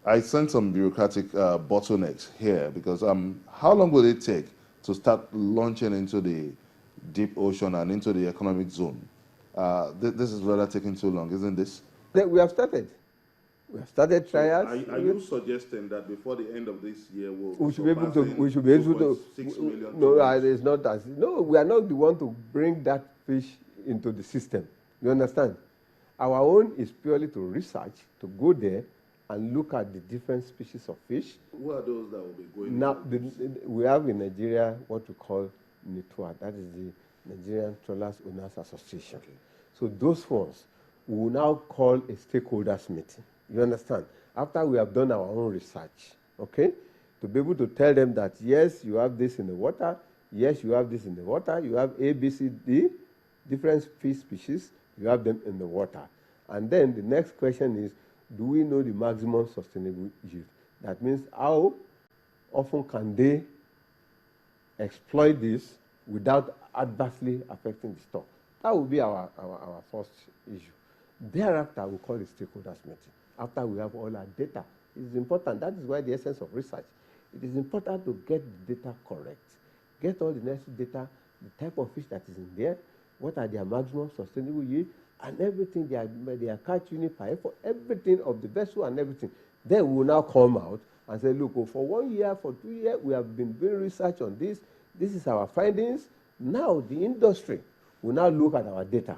I sense some bureaucratic bottlenecks here because how long will it take to start launching into the deep ocean and into the economic zone? This is rather taking too long, isn't this? We have started. We have started trials. So are you suggesting that before the end of this year we should be able to? We should be able to. 6 million No, it's not as. No, we are not the one to bring that fish into the system. You understand? Our own is purely to research, to go there and look at the different species of fish. Who are those that will be going? Now, we have in Nigeria what we call NITWA, that is the Nigerian Trawlers Owners Association. Okay. So those ones we will now call a stakeholders meeting. You understand? After we have done our own research, okay, to be able to tell them that yes, you have this in the water, yes, you have this in the water, you have A, B, C, D, different fish species, you have them in the water. And then the next question is, do we know the maximum sustainable yield? That means how often can they exploit this without adversely affecting the stock? That will be our first issue. Thereafter, we call it stakeholders meeting. After we have all our data, it is important. That is why the essence of research. It is important to get the data correct. Get all the necessary data, the type of fish that is in there, what are their maximum sustainable yield, and everything, their catch unit per effort, everything of the vessel and everything. Then we will now come out and say, look, for 1 year, for 2 years, we have been doing research on this. This is our findings. Now the industry will now look at our data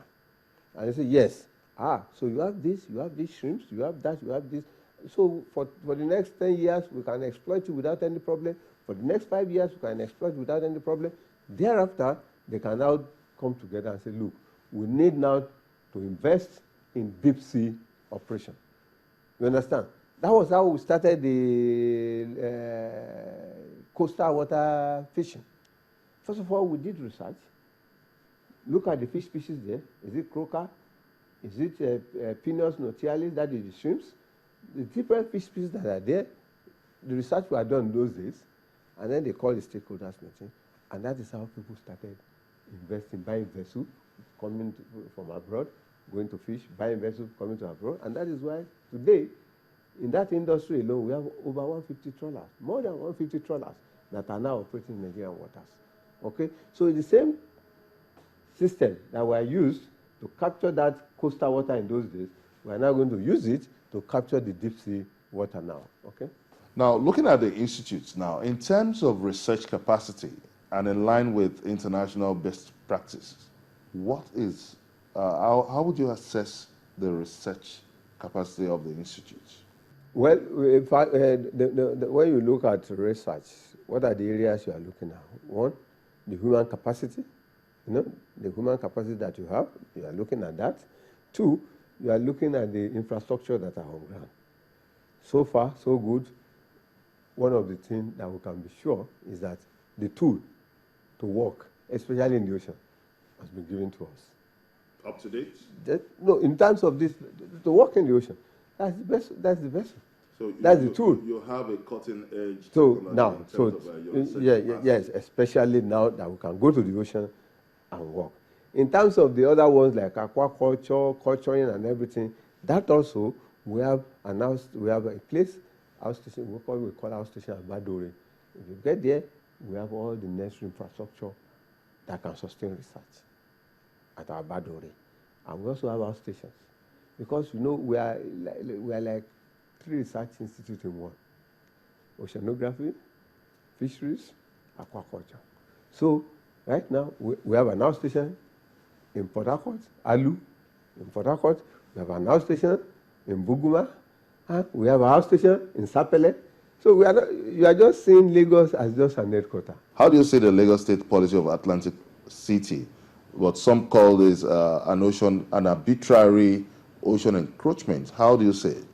and say, yes, so you have this, you have these shrimps, you have that, you have this. So for the next 10 years, we can exploit you without any problem. For the next 5 years, we can exploit without any problem. Thereafter, they can now come together and say, look, we need now to invest in deep sea operation. You understand? That was how we started the coastal water fishing. First of all, we did research. Look at the fish species there. Is it croaker? Is it Pinus notialis, that is the shrimps? The different fish species that are there, the research was done in those days, and then they called the stakeholders meeting, and that is how people started investing, buying vessels, coming from abroad, going to fish, buying vessels, coming to abroad, and that is why today, in that industry alone, we have over 150 trawlers, more than 150 trawlers that are now operating in Nigerian waters. Okay, so it's the same system that were used to capture that coastal water in those days. We are now going to use it to capture the deep sea water now. Okay. Now, looking at the institutes now, in terms of research capacity and in line with international best practices, what is how would you assess the research capacity of the institutes? Well, when you look at research, what are the areas you are looking at? One, the human capacity. The human capacity that you have, you are looking at that. Two, you are looking at the infrastructure that are on ground. So far, so good. One of the things that we can be sure is that the tool to work, especially in the ocean, has been given to us. Up to date? No, in terms of this, to work in the ocean, that's the best. That's the vessel. So that's the tool. You have a cutting edge. So now, yes, especially now that we can go to the ocean and work. In terms of the other ones like aquaculture, culturing, and everything, that also we have announced. We have a place, house station. We call house station at Badore. If you get there, we have all the necessary infrastructure that can sustain research at our Badore, and we also have our stations because we are like 3 research institutes in one: oceanography, fisheries, aquaculture. So right now we have an outstation in Port Harcourt, Alu, in Port Harcourt. We have an outstation in Buguma, and we have an outstation in Sapele. So you are just seeing Lagos as just an headquarters. How do you see the Lagos State policy of Atlantic City? What some call is an arbitrary ocean encroachment. How do you say it?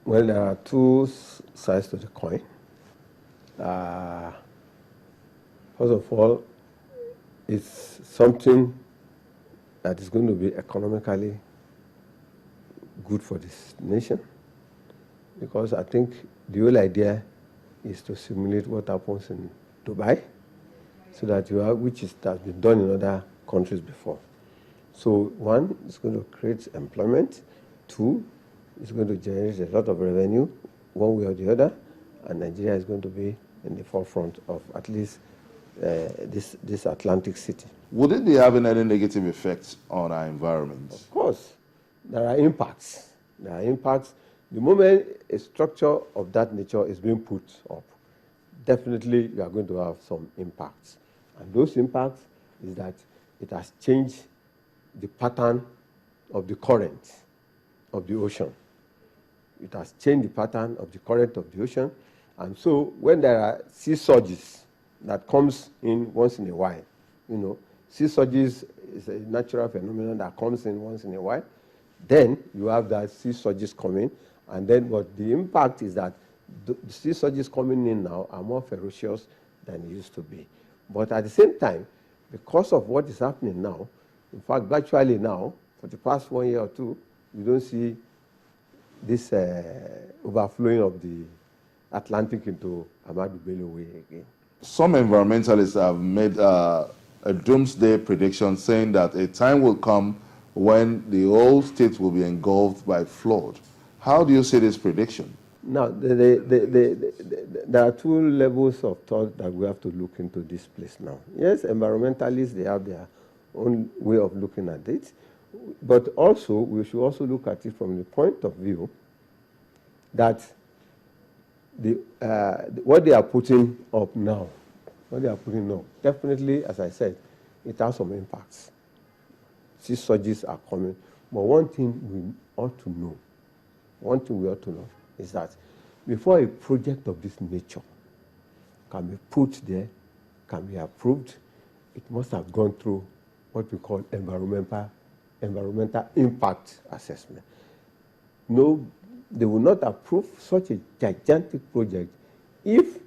Well, there are 2 sides to the coin. First of all, it's something that is going to be economically good for this nation, because I think the whole idea is to simulate what happens in Dubai, so that you have, which has been done in other countries before. So 1, it's going to create employment. 2, it's going to generate a lot of revenue one way or the other, and Nigeria is going to be in the forefront of at least this Atlantic city. Would it be having any negative effects on our environment? Of course, there are impacts. There are impacts. The moment a structure of that nature is being put up, definitely you are going to have some impacts. And those impacts is that it has changed the pattern of the current of the ocean. It has changed the pattern of the current of the ocean. And so when there are sea surges that comes in once in a while, sea surges is a natural phenomenon that comes in once in a while, then you have that sea surges coming, and then what the impact is that the sea surges coming in now are more ferocious than it used to be. But at the same time, because of what is happening now, in fact, virtually now, for the past 1 year or two, you don't see this overflowing of the Atlantic into Ahmadu Bello Way again. Some environmentalists have made a doomsday prediction saying that a time will come when the whole state will be engulfed by flood. How do you see this prediction? Now, there are two levels of thought that we have to look into this place now. Yes, environmentalists, they have their own way of looking at it, but also we should also look at it from the point of view that what they are putting up now, definitely, as I said, it has some impacts. Sea surges are coming, but one thing we ought to know is that before a project of this nature can be put there, can be approved, it must have gone through what we call environmental impact assessment. No, they will not approve such a gigantic project if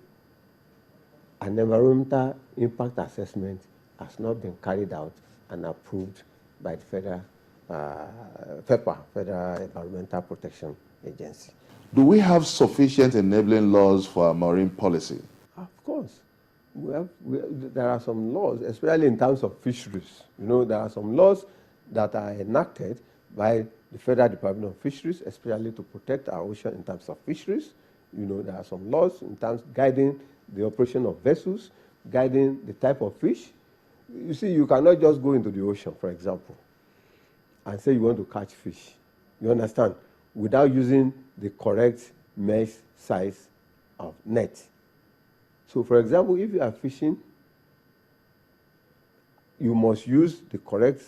an environmental impact assessment has not been carried out and approved by the federal FEPA, Federal Environmental Protection Agency. Do we have sufficient enabling laws for our marine policy? Of course. There are some laws, especially in terms of fisheries. There are some laws that are enacted by the Federal Department of Fisheries, especially to protect our ocean in terms of fisheries. There are some laws in terms of guiding the operation of vessels, guiding the type of fish. You see, you cannot just go into the ocean, for example, and say you want to catch fish. You understand? Without using the correct mesh size of net. So, for example, if you are fishing, you must use the correct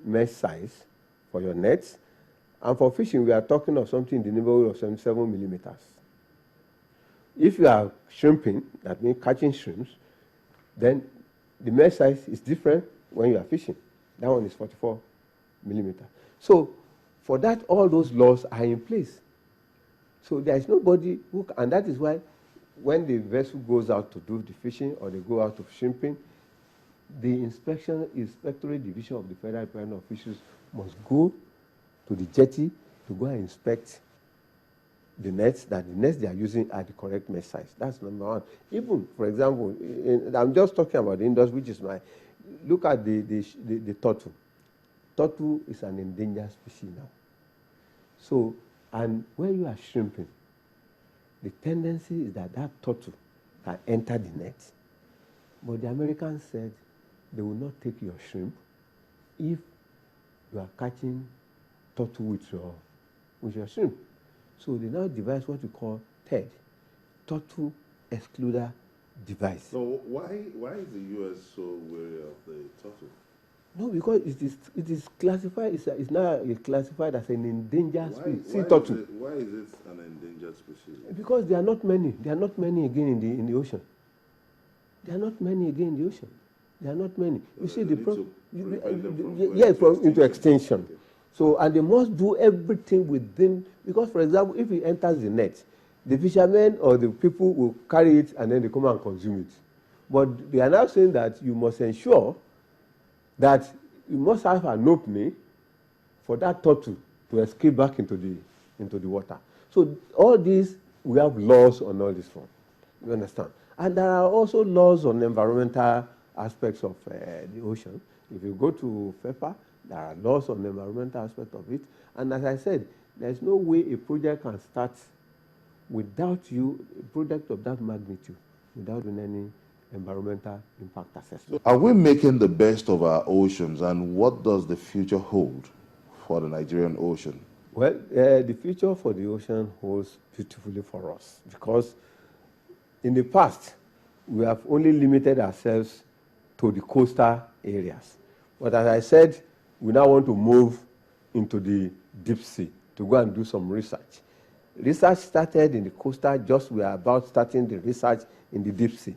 mesh size for your nets. And for fishing, we are talking of something in the neighborhood of 77 millimeters. If you are shrimping, that means catching shrimps, then the mesh size is different when you are fishing. That one is 44 millimeters. So, for that, all those laws are in place. So there is nobody who, and that is why when the vessel goes out to do the fishing or they go out to shrimping, the inspectorate division of the Federal Department of Fisheries must go to the jetty to go and inspect the nets, that the nets they are using are the correct mesh size. That's number one. Even, for example, I'm just talking about the industry, which is look at the turtle. Turtle is an endangered species now. So, and when you are shrimping, the tendency is that turtle can enter the net. But the Americans said they will not take your shrimp if you are catching turtle with your shrimp. So they now devise what we call TED, Turtle Excluder Device. So why is the U.S. so wary of the turtle? No, because it is classified. It's now classified as an endangered species. Sea turtle. Why is it an endangered species? Because there are not many. There are not many again in the ocean. There are not many again in the ocean. There are not many. You see the problem. Into extinction. Okay. So, and they must do everything within, because, for example, if it enters the net, the fishermen or the people will carry it and then they come and consume it. But they are now saying that you must ensure that you must have an opening for that turtle to escape back into the water. So all these, we have laws on all this front. You understand? And there are also laws on environmental aspects of the ocean. If you go to FEPA, there are laws on the environmental aspect of it. And as I said, there's no way a project can start without you, a project of that magnitude, without doing any environmental impact assessment. Are we making the best of our oceans, and what does the future hold for the Nigerian ocean? Well, the future for the ocean holds beautifully for us, because in the past, we have only limited ourselves to the coastal areas. But as I said, we now want to move into the deep sea to go and do some research. Research started in the coastal, just we are about starting the research in the deep sea.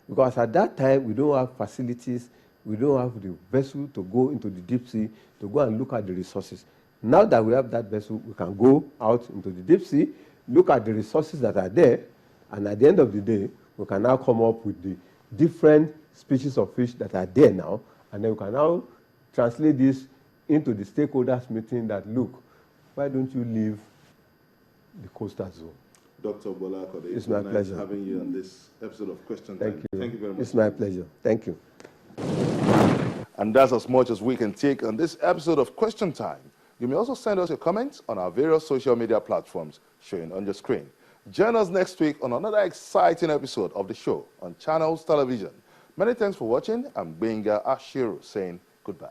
Because at that time, we don't have facilities, we don't have the vessel to go into the deep sea to go and look at the resources. Now that we have that vessel, we can go out into the deep sea, look at the resources that are there, and at the end of the day, we can now come up with the different species of fish that are there now, and then we can now translate this into the stakeholders meeting that, look, why don't you leave the coastal zone? Dr. Gbola Akande, it's my pleasure having you on this episode of Question Thank Time. you. Thank you very much. It's my pleasure. Thank you. And that's as much as we can take on this episode of Question Time. You may also send us your comments on our various social media platforms showing on your screen. Join us next week on another exciting episode of the show on Channels Television. Many thanks for watching. I'm Gbola Akande saying goodbye.